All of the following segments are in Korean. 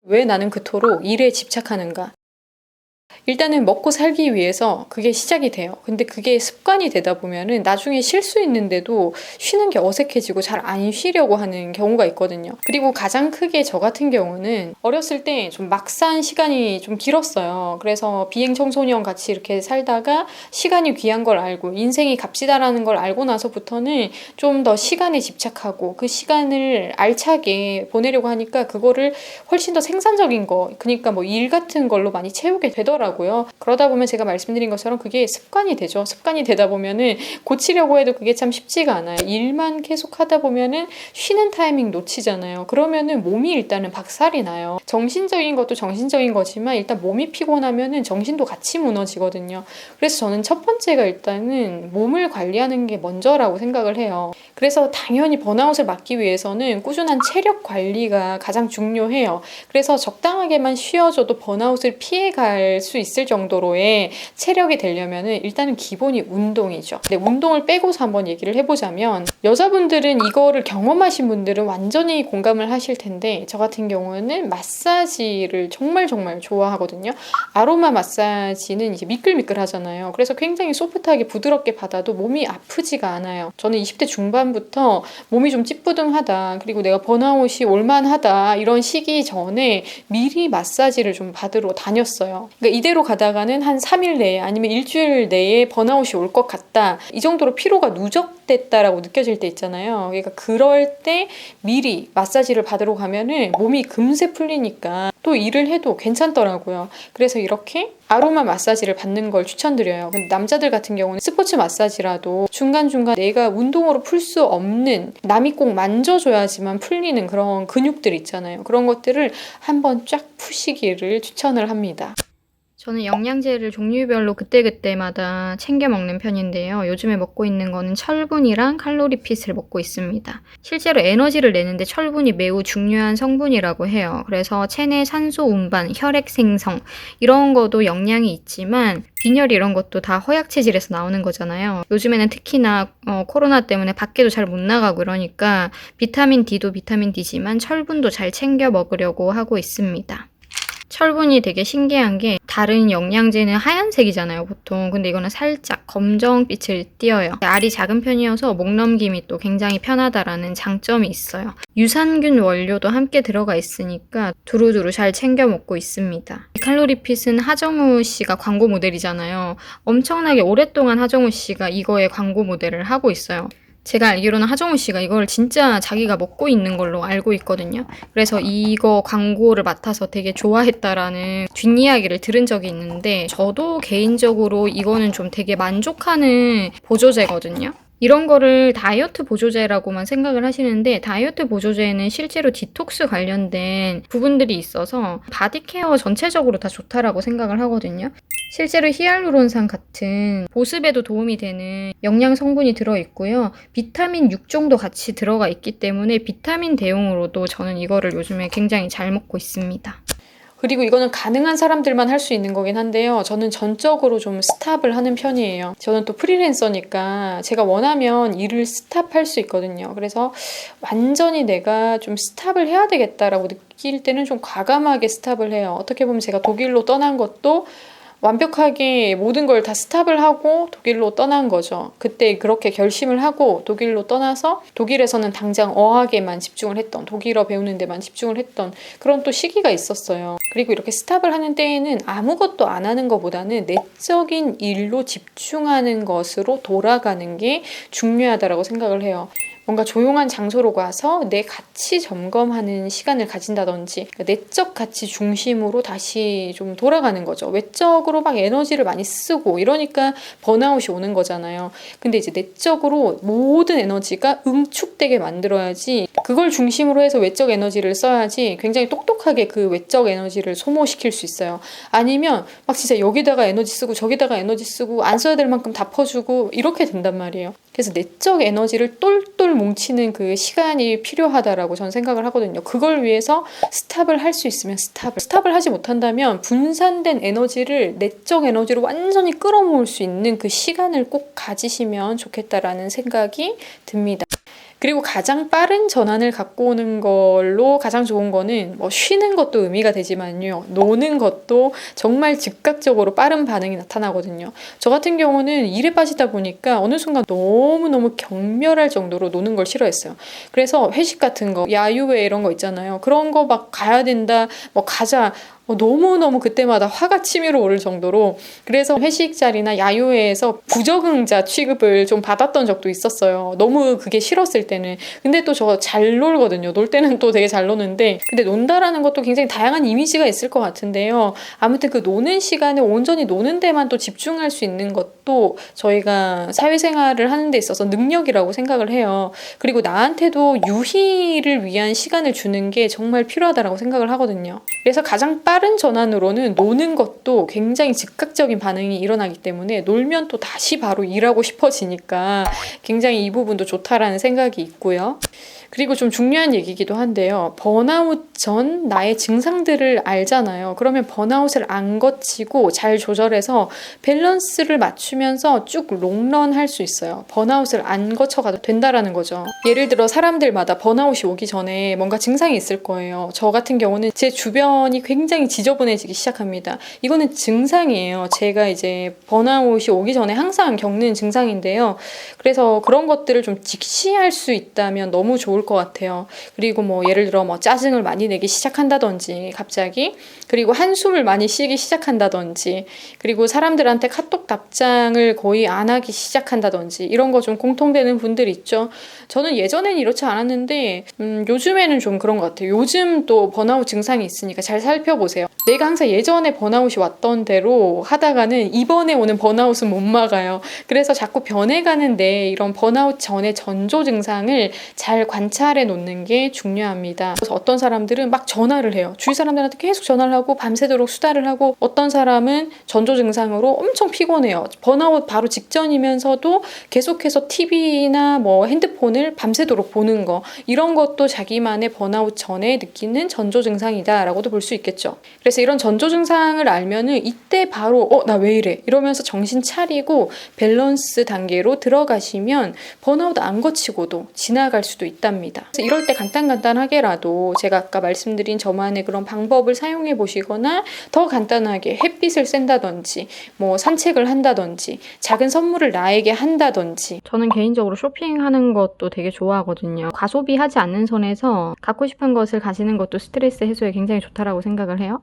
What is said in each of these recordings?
왜 나는 그토록 일에 집착하는가? 일단은 먹고 살기 위해서 그게 시작이 돼요. 근데 그게 습관이 되다 보면은 나중에 쉴 수 있는데도 쉬는 게 어색해지고 잘 안 쉬려고 하는 경우가 있거든요. 그리고 가장 크게 저 같은 경우는 어렸을 때 좀 막 산 시간이 좀 길었어요. 그래서 비행 청소년 같이 이렇게 살다가 시간이 귀한 걸 알고 인생이 값지다라는 걸 알고 나서부터는 좀 더 시간에 집착하고 그 시간을 알차게 보내려고 하니까 그거를 훨씬 더 생산적인 거, 그러니까 뭐 일 같은 걸로 많이 채우게 되더라고요. 그러다 보면 제가 말씀드린 것처럼 그게 습관이 되죠. 습관이 되다 보면은 고치려고 해도 그게 참 쉽지가 않아요. 일만 계속 하다 보면은 쉬는 타이밍 놓치잖아요. 그러면은 몸이 일단은 박살이 나요. 정신적인 것도 정신적인 거지만 일단 몸이 피곤하면은 정신도 같이 무너지거든요. 그래서 저는 첫 번째가 일단은 몸을 관리하는 게 먼저라고 생각을 해요. 그래서 당연히 번아웃을 막기 위해서는 꾸준한 체력 관리가 가장 중요해요. 그래서 적당하게만 쉬어줘도 번아웃을 피해갈 수 있을 정도로의 체력이 되려면은 일단은 기본이 운동이죠. 근데 운동을 빼고서 한번 얘기를 해보자면 여자분들은 이거를 경험하신 분들은 완전히 공감을 하실 텐데 저 같은 경우는 마사지를 정말 좋아하거든요. 아로마 마사지는 이제 미끌미끌 하잖아요. 그래서 굉장히 소프트하게 부드럽게 받아도 몸이 아프지가 않아요. 저는 20대 중반부터 몸이 좀 찌뿌둥하다, 그리고 내가 번아웃이 올만하다 이런 시기 전에 미리 마사지를 좀 받으러 다녔어요. 그러니까 이대로 가다가는 한 3일 내에 아니면 일주일 내에 번아웃이 올 것 같다, 이 정도로 피로가 누적됐다라고 느껴질 때 있잖아요. 그러니까 그럴 때 미리 마사지를 받으러 가면은 몸이 금세 풀리니까 또 일을 해도 괜찮더라고요. 그래서 이렇게 아로마 마사지를 받는 걸 추천드려요. 근데 남자들 같은 경우는 스포츠 마사지라도 중간중간 내가 운동으로 풀 수 없는, 남이 꼭 만져줘야지만 풀리는 그런 근육들 있잖아요. 그런 것들을 한번 쫙 푸시기를 추천을 합니다. 저는 영양제를 종류별로 그때그때마다 챙겨 먹는 편인데요. 요즘에 먹고 있는 거는 철분이랑 칼로리핏을 먹고 있습니다. 실제로 에너지를 내는데 철분이 매우 중요한 성분이라고 해요. 그래서 체내 산소 운반, 혈액 생성 이런 것도 영양이 있지만 빈혈 이런 것도 다 허약 체질에서 나오는 거잖아요. 요즘에는 특히나 코로나 때문에 밖에도 잘 못 나가고 그러니까 비타민 D도 비타민 D지만 철분도 잘 챙겨 먹으려고 하고 있습니다. 철분이 되게 신기한 게 다른 영양제는 하얀색이잖아요, 보통. 근데 이거는 살짝 검정빛을 띄어요. 알이 작은 편이어서 목 넘김이 또 굉장히 편하다라는 장점이 있어요. 유산균 원료도 함께 들어가 있으니까 두루두루 잘 챙겨 먹고 있습니다. 칼로리핏은 하정우 씨가 광고 모델이잖아요. 엄청나게 오랫동안 하정우 씨가 이거의 광고 모델을 하고 있어요. 제가 알기로는 하정우 씨가 이걸 진짜 자기가 먹고 있는 걸로 알고 있거든요. 그래서 이거 광고를 맡아서 되게 좋아했다라는 뒷이야기를 들은 적이 있는데 저도 개인적으로 이거는 좀 되게 만족하는 보조제거든요. 이런 거를 다이어트 보조제라고만 생각을 하시는데 다이어트 보조제에는 실제로 디톡스 관련된 부분들이 있어서 바디케어 전체적으로 다 좋다라고 생각을 하거든요. 실제로 히알루론산 같은 보습에도 도움이 되는 영양 성분이 들어있고요. 비타민 6종도 같이 들어가 있기 때문에 비타민 대용으로도 저는 이거를 요즘에 굉장히 잘 먹고 있습니다. 그리고 이거는 가능한 사람들만 할 수 있는 거긴 한데요. 저는 전적으로 좀 스탑을 하는 편이에요. 저는 또 프리랜서니까 제가 원하면 일을 스탑할 수 있거든요. 그래서 완전히 내가 좀 스탑을 해야 되겠다라고 느낄 때는 좀 과감하게 스탑을 해요. 어떻게 보면 제가 독일로 떠난 것도 완벽하게 모든 걸 다 스탑을 하고 독일로 떠난 거죠. 그때 그렇게 결심을 하고 독일로 떠나서 독일에서는 당장 어학에만 집중을 했던, 독일어 배우는 데만 집중을 했던 그런 또 시기가 있었어요. 그리고 이렇게 스탑을 하는 때에는 아무것도 안 하는 것보다는 내적인 일로 집중하는 것으로 돌아가는 게 중요하다고 생각을 해요. 뭔가 조용한 장소로 가서 내 가치 점검하는 시간을 가진다든지, 그러니까 내적 가치 중심으로 다시 좀 돌아가는 거죠. 외적으로 막 에너지를 많이 쓰고 이러니까 번아웃이 오는 거잖아요. 근데 이제 내적으로 모든 에너지가 응축되게 만들어야지, 그걸 중심으로 해서 외적 에너지를 써야지 굉장히 똑똑하게 그 외적 에너지를 소모시킬 수 있어요. 아니면 막 진짜 여기다가 에너지 쓰고 저기다가 에너지 쓰고 안 써야 될 만큼 다 퍼주고 이렇게 된단 말이에요. 그래서 내적 에너지를 똘똘 뭉치는 그 시간이 필요하다라고 저는 생각을 하거든요. 그걸 위해서 스탑을 할 수 있으면 스탑을 하지 못한다면 분산된 에너지를 내적 에너지로 완전히 끌어모을 수 있는 그 시간을 꼭 가지시면 좋겠다라는 생각이 듭니다. 그리고 가장 빠른 전환을 갖고 오는 걸로 가장 좋은 거는 뭐 쉬는 것도 의미가 되지만요. 노는 것도 정말 즉각적으로 빠른 반응이 나타나거든요. 저 같은 경우는 일에 빠지다 보니까 어느 순간 너무너무 경멸할 정도로 노는 걸 싫어했어요. 그래서 회식 같은 거, 야유회 이런 거 있잖아요. 그런 거 막 가야 된다, 뭐 가자. 너무너무 그때마다 화가 치밀어 오를 정도로 그래서 회식 자리나 야유회에서 부적응자 취급을 좀 받았던 적도 있었어요. 너무 그게 싫었을 때는. 근데 또 저 잘 놀거든요. 놀 때는 또 되게 잘 노는데 근데 논다라는 것도 굉장히 다양한 이미지가 있을 것 같은데요. 아무튼 그 노는 시간에 온전히 노는 데만 또 집중할 수 있는 것도 저희가 사회생활을 하는 데 있어서 능력이라고 생각을 해요. 그리고 나한테도 유희를 위한 시간을 주는 게 정말 필요하다고 생각을 하거든요. 그래서 가장 빠른 전환으로는 노는 것도 굉장히 즉각적인 반응이 일어나기 때문에 놀면 또 다시 바로 일하고 싶어지니까 굉장히 이 부분도 좋다라는 생각이 있고요. 그리고 좀 중요한 얘기이기도 한데요. 번아웃 전 나의 증상들을 알잖아요. 그러면 번아웃을 안 거치고 잘 조절해서 밸런스를 맞추면서 쭉 롱런 할 수 있어요. 번아웃을 안 거쳐가도 된다라는 거죠. 예를 들어 사람들마다 번아웃이 오기 전에 뭔가 증상이 있을 거예요. 저 같은 경우는 제 주변이 굉장히 지저분해지기 시작합니다. 이거는 증상이에요. 제가 이제 번아웃이 오기 전에 항상 겪는 증상인데요. 그래서 그런 것들을 좀 직시할 수 있다면 너무 좋을 것 같아요. 그리고 뭐 예를 들어 뭐 짜증을 많이 내기 시작한다든지 갑자기 그리고 한숨을 많이 쉬기 시작한다든지 그리고 사람들한테 카톡 답장을 거의 안 하기 시작한다든지 이런 거 좀 공통되는 분들 있죠. 저는 예전엔 이렇지 않았는데 요즘에는 좀 그런 것 같아요. 요즘 또 번아웃 증상이 있으니까 잘 살펴보세요. 내가 항상 예전에 번아웃이 왔던 대로 하다가는 이번에 오는 번아웃은 못 막아요. 그래서 자꾸 변해가는데 이런 번아웃 전의 전조 증상을 잘 관찰해 놓는 게 중요합니다. 그래서 어떤 사람들은 막 전화를 해요. 주위 사람들한테 계속 전화를 하고 밤새도록 수다를 하고 어떤 사람은 전조 증상으로 엄청 피곤해요. 번아웃 바로 직전이면서도 계속해서 TV나 뭐 핸드폰을 밤새도록 보는 거 이런 것도 자기만의 번아웃 전에 느끼는 전조 증상이다라고도 볼 수 있겠죠. 그래서 이런 전조 증상을 알면은 이때 바로 나 왜 이래 이러면서 정신 차리고 밸런스 단계로 들어가시면 번아웃 안 거치고도 지나갈 수도 있답니다. 그래서 이럴 때 간단하게라도 제가 아까 말씀드린 저만의 그런 방법을 사용해 보시거나 더 간단하게 햇빛을 쐰다든지 뭐 산책을 한다든지 작은 선물을 나에게 한다든지 저는 개인적으로 쇼핑하는 것도 되게 좋아하거든요. 과소비하지 않는 선에서 갖고 싶은 것을 가지는 것도 스트레스 해소에 굉장히 좋다라고 생각을 해요.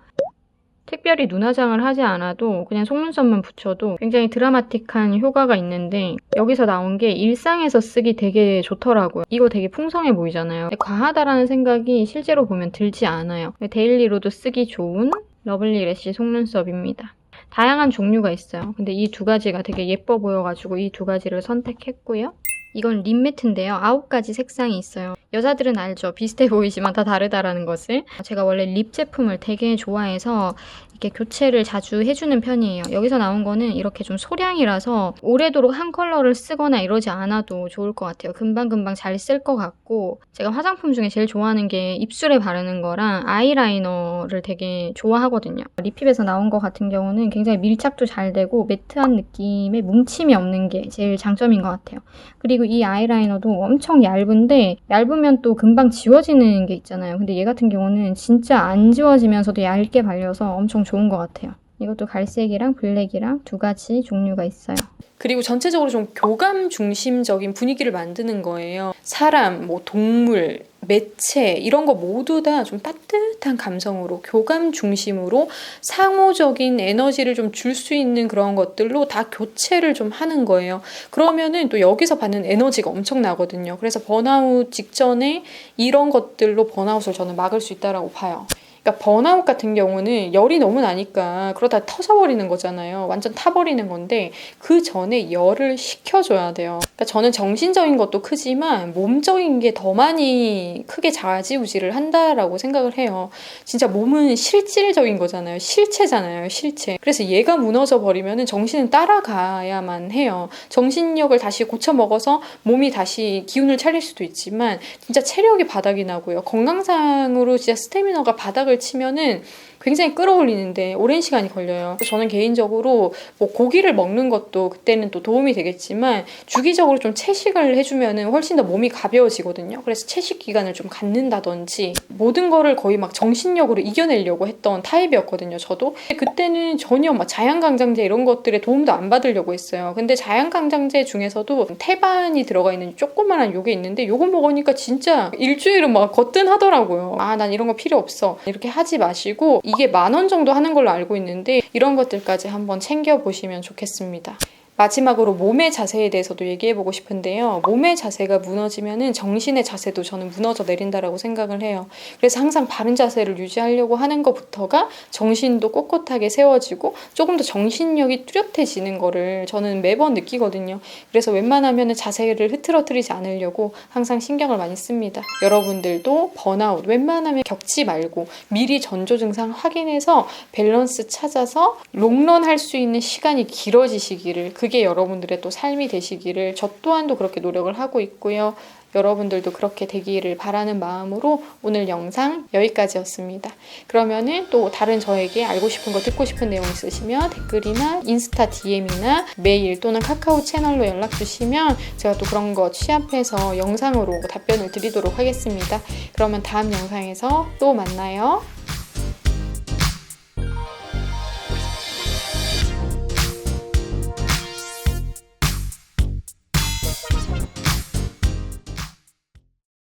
특별히 눈화장을 하지 않아도 그냥 속눈썹만 붙여도 굉장히 드라마틱한 효과가 있는데 여기서 나온 게 일상에서 쓰기 되게 좋더라고요. 이거 되게 풍성해 보이잖아요. 근데 과하다라는 생각이 실제로 보면 들지 않아요. 데일리로도 쓰기 좋은 러블리 래쉬 속눈썹입니다. 다양한 종류가 있어요. 근데 이 두 가지가 되게 예뻐 보여가지고 이 두 가지를 선택했고요. 이건 립 매트인데요. 9가지 색상이 있어요. 여자들은 알죠. 비슷해 보이지만 다 다르다라는 것을. 제가 원래 립 제품을 되게 좋아해서 이렇게 교체를 자주 해주는 편이에요. 여기서 나온 거는 이렇게 좀 소량이라서 오래도록 한 컬러를 쓰거나 이러지 않아도 좋을 것 같아요. 금방금방 잘 쓸 것 같고 제가 화장품 중에 제일 좋아하는 게 입술에 바르는 거랑 아이라이너를 되게 좋아하거든요. 리핍에서 나온 거 같은 경우는 굉장히 밀착도 잘 되고 매트한 느낌의 뭉침이 없는 게 제일 장점인 것 같아요. 그리고 이 아이라이너도 엄청 얇은데 얇으면 또 금방 지워지는 게 있잖아요. 근데 얘 같은 경우는 진짜 안 지워지면서도 얇게 발려서 엄청 좋은 것 같아요. 이것도 갈색이랑 블랙이랑 두 가지 종류가 있어요. 그리고 전체적으로 좀 교감 중심적인 분위기를 만드는 거예요. 사람, 뭐 동물, 매체 이런 거 모두 다 좀 따뜻한 감성으로 교감 중심으로 상호적인 에너지를 좀 줄 수 있는 그런 것들로 다 교체를 좀 하는 거예요. 그러면은 또 여기서 받는 에너지가 엄청 나거든요. 그래서 번아웃 직전에 이런 것들로 번아웃을 저는 막을 수 있다라고 봐요. 그러니까 번아웃 같은 경우는 열이 너무 나니까 그러다 터져버리는 거잖아요. 완전 타버리는 건데 그 전에 열을 식혀줘야 돼요. 그러니까 저는 정신적인 것도 크지만 몸적인 게 더 많이 크게 좌지우지를 한다라고 생각을 해요. 진짜 몸은 실질적인 거잖아요. 실체잖아요. 실체. 그래서 얘가 무너져 버리면 정신은 따라가야만 해요. 정신력을 다시 고쳐 먹어서 몸이 다시 기운을 차릴 수도 있지만 진짜 체력이 바닥이 나고요. 건강상으로 진짜 스태미너가 바닥을 치면은 굉장히 끌어올리는데 오랜 시간이 걸려요. 저는 개인적으로 뭐 고기를 먹는 것도 그때는 또 도움이 되겠지만 주기적으로 좀 채식을 해주면은 훨씬 더 몸이 가벼워지거든요. 그래서 채식 기간을 좀 갖는다든지 모든 거를 거의 막 정신력으로 이겨내려고 했던 타입이었거든요. 저도 그때는 전혀 막 자양강장제 이런 것들에 도움도 안 받으려고 했어요. 근데 자양강장제 중에서도 태반이 들어가 있는 조그만한 요게 있는데 요거 먹으니까 진짜 일주일은 막 거뜬하더라고요. 아, 난 이런 거 필요 없어. 이렇게 하지 마시고 이게 10,000원 정도 하는 걸로 알고 있는데 이런 것들까지 한번 챙겨보시면 좋겠습니다. 마지막으로 몸의 자세에 대해서도 얘기해보고 싶은데요. 몸의 자세가 무너지면은 정신의 자세도 저는 무너져 내린다라고 생각을 해요. 그래서 항상 바른 자세를 유지하려고 하는 것부터가 정신도 꼿꼿하게 세워지고 조금 더 정신력이 뚜렷해지는 거를 저는 매번 느끼거든요. 그래서 웬만하면 자세를 흐트러뜨리지 않으려고 항상 신경을 많이 씁니다. 여러분들도 번아웃 웬만하면 겪지 말고 미리 전조 증상 확인해서 밸런스 찾아서 롱런 할 수 있는 시간이 길어지시기를, 그게 여러분들의 또 삶이 되시기를 저 또한도 그렇게 노력을 하고 있고요. 여러분들도 그렇게 되기를 바라는 마음으로 오늘 영상 여기까지였습니다. 그러면은 또 다른 저에게 알고 싶은 거, 듣고 싶은 내용 있으시면 댓글이나 인스타 DM이나 메일 또는 카카오 채널로 연락 주시면 제가 또 그런 거 취합해서 영상으로 답변을 드리도록 하겠습니다. 그러면 다음 영상에서 또 만나요.